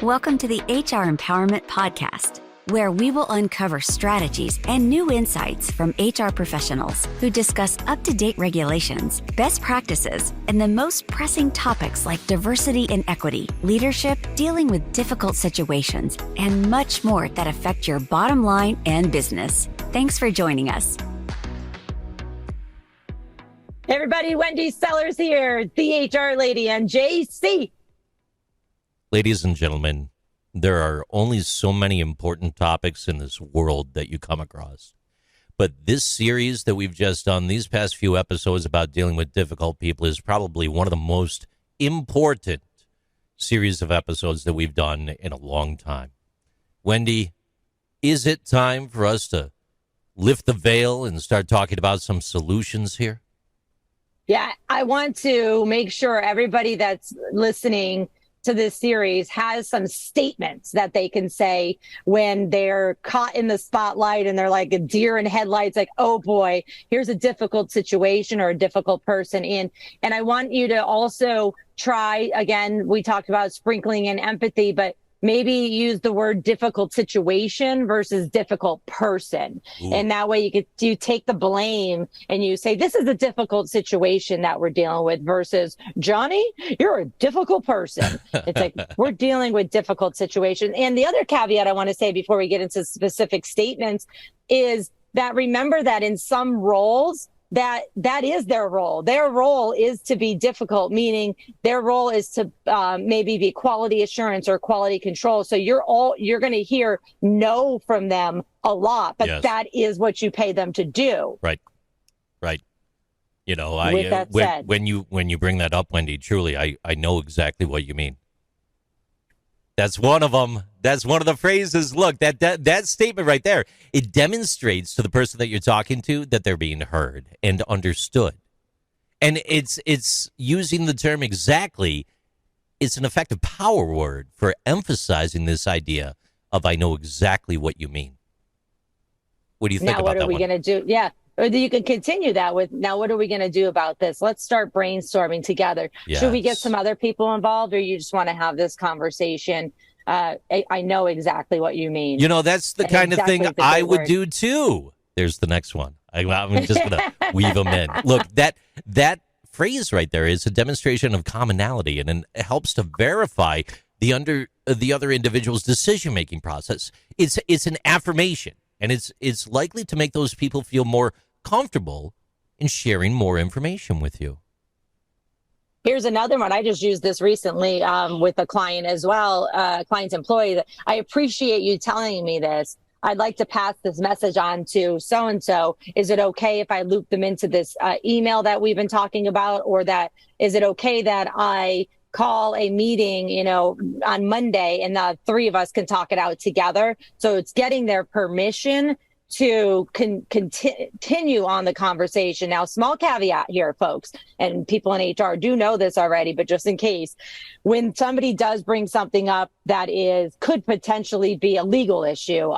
Welcome to the HR Empowerment Podcast, where we will uncover strategies and new insights from HR professionals who discuss up-to-date regulations, best practices, and the most pressing topics like diversity and equity, leadership, dealing with difficult situations, and much more that affect your bottom line and business. Thanks for joining us. Hey everybody, Wendy Sellers here, the HR lady, and JC. Ladies and gentlemen, there are only so many important topics in this world that you come across. But this series that we've just done, these past few episodes about dealing with difficult people, is probably one of the most important series of episodes that we've done in a long time. Wendy, is it time for us to lift the veil and start talking about some solutions here? Yeah, I want to make sure everybody that's listening to this series has some statements that they can say when they're caught in the spotlight and they're like a deer in headlights, like, oh boy, here's a difficult situation or a difficult person in. And I want you to also try, again, we talked about sprinkling in empathy, but maybe use the word difficult situation versus difficult person. Ooh. And that way you take the blame and you say, this is a difficult situation that we're dealing with versus Johnny, you're a difficult person. It's like, we're dealing with difficult situations. And the other caveat I want to say before we get into specific statements is that remember that in some roles, that is their role. Their role is to be difficult, meaning their role is to maybe be quality assurance or quality control. So you're going to hear no from them a lot, but yes, that is what you pay them to do. Right. You know, when you bring that up, Wendy, truly, I know exactly what you mean. That's one of them. That's one of the phrases. Look, that statement right there, it demonstrates to the person that you're talking to that they're being heard and understood. And it's using the term exactly. It's an effective power word for emphasizing this idea of I know exactly what you mean. What do you think about that one? Now, what are we going to do? Yeah. Or you can continue that with, now, what are we going to do about this? Let's start brainstorming together. Yes. Should we get some other people involved, or you just want to have this conversation? I know exactly what you mean. You know, that's the kind of thing I would do too. There's the next one. I'm just going to weave them in. Look, that phrase right there is a demonstration of commonality, and it helps to verify the other individual's decision-making process. It's an affirmation, and it's likely to make those people feel more comfortable in sharing more information with you. Here's another one. I just used this recently with a client as well, client's employee. I appreciate you telling me this. I'd like to pass this message on to so-and-so. Is it okay if I loop them into this email that we've been talking about? Or is it okay that I call a meeting, on Monday and the three of us can talk it out together? So it's getting their permission to continue on the conversation. Now, small caveat here, folks, and people in HR do know this already, but just in case, when somebody does bring something up that could potentially be a legal issue,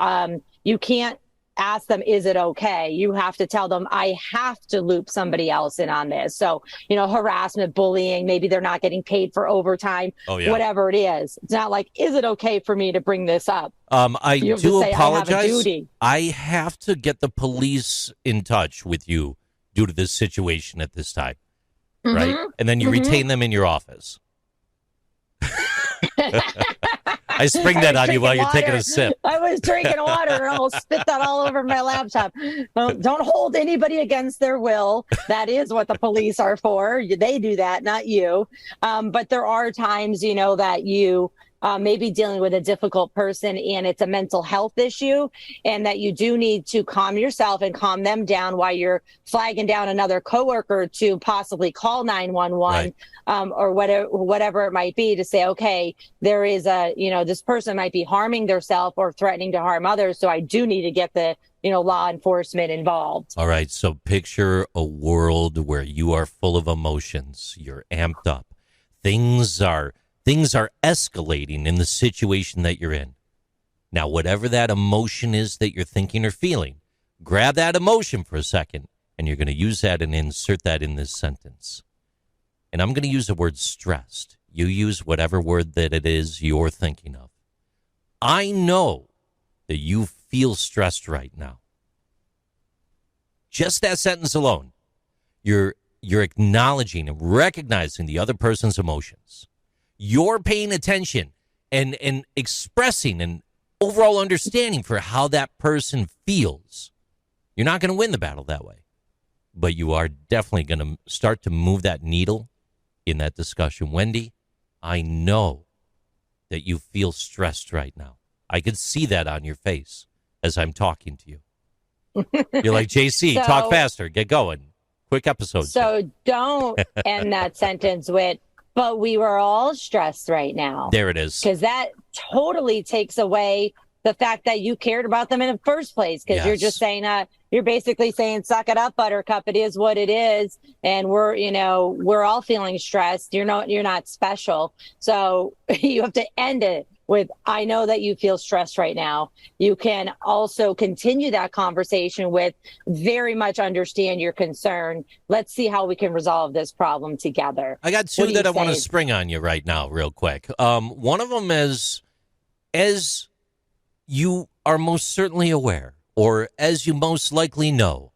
you can't ask them, is it okay? You have to tell them, I have to loop somebody else in on this. So, harassment, bullying, maybe they're not getting paid for overtime, whatever it is. It's not like, is it okay for me to bring this up? I do apologize. I have to get the police in touch with you due to this situation at this time, right? And then you retain them in your office. I spring that on you while you're taking a sip. I was drinking water and almost spit that all over my laptop. Well, don't hold anybody against their will. That is what the police are for. They do that, not you. But there are times, that you may be dealing with a difficult person and it's a mental health issue, and that you do need to calm yourself and calm them down while you're flagging down another coworker to possibly call 911, right, or whatever it might be, to say, okay, there is this person might be harming themselves or threatening to harm others. So I do need to get the law enforcement involved. All right. So picture a world where you are full of emotions. You're amped up. Things are escalating in the situation that you're in. Now, whatever that emotion is that you're thinking or feeling, grab that emotion for a second, and you're going to use that and insert that in this sentence. And I'm going to use the word stressed. You use whatever word that it is you're thinking of. I know that you feel stressed right now. Just that sentence alone, you're acknowledging and recognizing the other person's emotions. You're paying attention and expressing an overall understanding for how that person feels. You're not going to win the battle that way, but you are definitely going to start to move that needle in that discussion. Wendy, I know that you feel stressed right now. I could see that on your face as I'm talking to you. You're like, JC, talk faster, get going. Quick episode. So don't end that sentence with, but we were all stressed right now. There it is. Because that totally takes away the fact that you cared about them in the first place. Because you're just saying, you're basically saying, suck it up, Buttercup. It is what it is. And we're all feeling stressed. You're not special. So you have to end it with, I know that you feel stressed right now. You can also continue that conversation with, very much understand your concern. Let's see how we can resolve this problem together. I got two that I want to spring on you right now real quick. One of them is, as you are most certainly aware, or as you most likely know,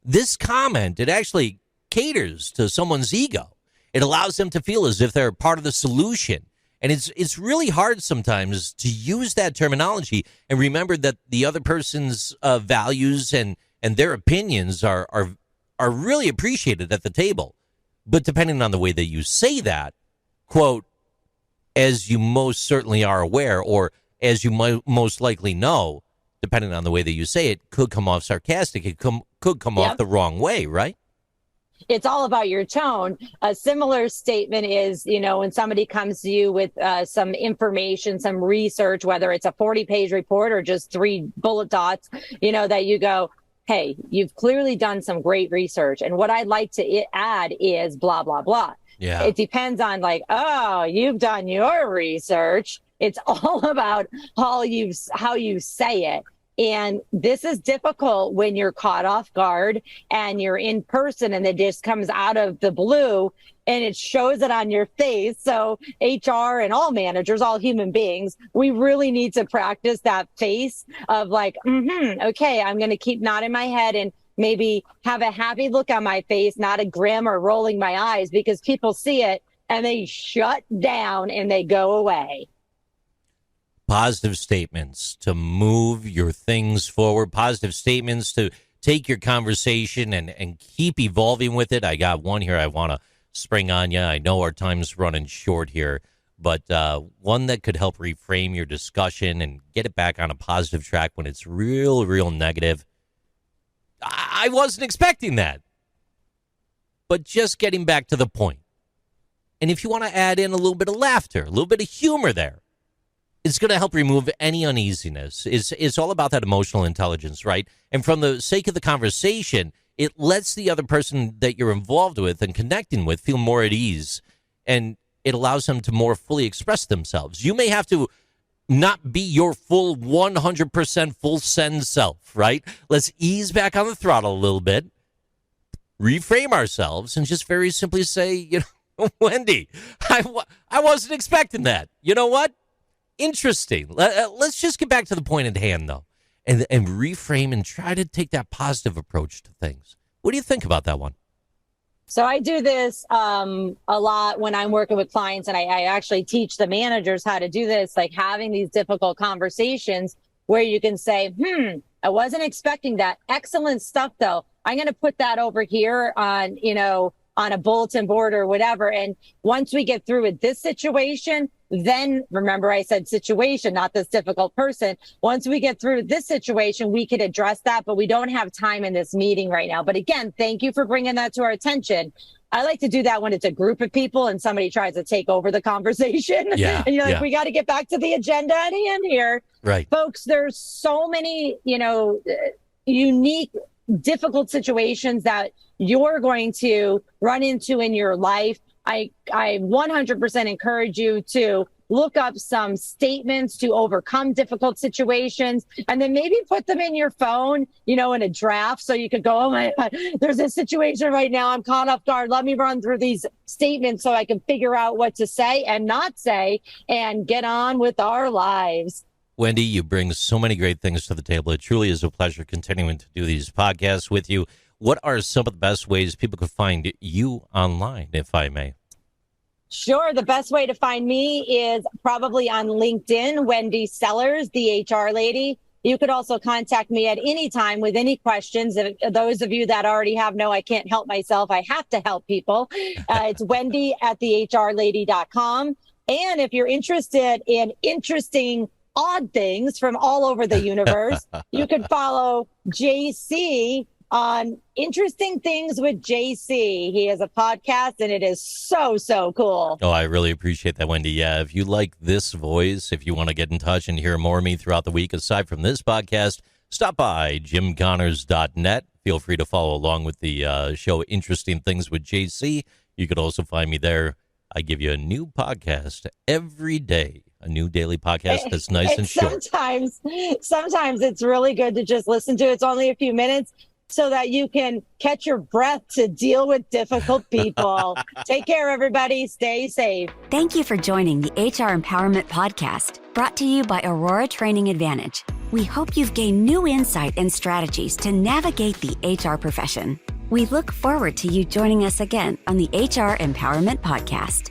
this comment, it actually caters to someone's ego. It allows them to feel as if they're part of the solution. And it's really hard sometimes to use that terminology and remember that the other person's values and their opinions are really appreciated at the table. But depending on the way that you say that, quote, as you most certainly are aware, or as you most likely know, depending on the way that you say it, could come off sarcastic. It could come off the wrong way, right? It's all about your tone. A similar statement is, when somebody comes to you with some information, some research, whether it's a 40-page report or just 3 bullet dots, that you go, hey, you've clearly done some great research. And what I'd like to add is blah, blah, blah. Yeah. It depends on you've done your research. It's all about how you say it. And this is difficult when you're caught off guard and you're in person and it just comes out of the blue and it shows it on your face. So HR and all managers, all human beings, we really need to practice that face of okay, I'm going to keep nodding my head and maybe have a happy look on my face, not a grim or rolling my eyes, because people see it and they shut down and they go away. Positive statements to move your things forward, positive statements to take your conversation and keep evolving with it. I got one here I want to spring on you. I know our time's running short here, but one that could help reframe your discussion and get it back on a positive track when it's real negative. I wasn't expecting that, but just getting back to the point. And if you want to add in a little bit of laughter, a little bit of humor there, it's going to help remove any uneasiness. It's all about that emotional intelligence, right? And from the sake of the conversation, it lets the other person that you're involved with and connecting with feel more at ease. And it allows them to more fully express themselves. You may have to not be your full 100% full send self, right? Let's ease back on the throttle a little bit, reframe ourselves, and just very simply say, Wendy, I wasn't expecting that. You know what? Interesting. Let's just get back to the point at hand, though, and reframe and try to take that positive approach to things. What do you think about that one? So I do this a lot when I'm working with clients, and I actually teach the managers how to do this, like having these difficult conversations where you can say, I wasn't expecting that. Excellent stuff, though. I'm going to put that over here on a bulletin board or whatever. And once we get through with this situation, then remember I said situation, not this difficult person. Once we get through this situation, we could address that, but we don't have time in this meeting right now. But again, thank you for bringing that to our attention. I like to do that when it's a group of people and somebody tries to take over the conversation. Yeah, and you're like, we got to get back to the agenda at hand here. Right. Folks, there's so many, unique, difficult situations that you're going to run into in your life. I 100% encourage you to look up some statements to overcome difficult situations, and then maybe put them in your phone, in a draft, so you could go, oh my God, there's a situation right now. I'm caught off guard. Let me run through these statements so I can figure out what to say and not say and get on with our lives. Wendy, you bring so many great things to the table. It truly is a pleasure continuing to do these podcasts with you. What are some of the best ways people could find you online, if I may? Sure. The best way to find me is probably on LinkedIn, Wendy Sellers, the HR lady. You could also contact me at any time with any questions. Those of you that already have I can't help myself. I have to help people. It's wendy@thehrlady.com. And if you're interested in interesting odd things from all over the universe, you could follow JC on Interesting Things with JC. He has a podcast, and it is so, so cool. Oh, I really appreciate that, Wendy. Yeah, if you like this voice, if you want to get in touch and hear more of me throughout the week, aside from this podcast, stop by jimconnors.net. Feel free to follow along with the show Interesting Things with JC. You could also find me there. I give you a new podcast every day, a new daily podcast that's nice and short. Sometimes it's really good to just listen to it. It's only a few minutes, so that you can catch your breath to deal with difficult people. Take care, everybody. Stay safe. Thank you for joining the HR Empowerment Podcast, brought to you by Aurora Training Advantage. We hope you've gained new insight and strategies to navigate the HR profession. We look forward to you joining us again on the HR Empowerment Podcast.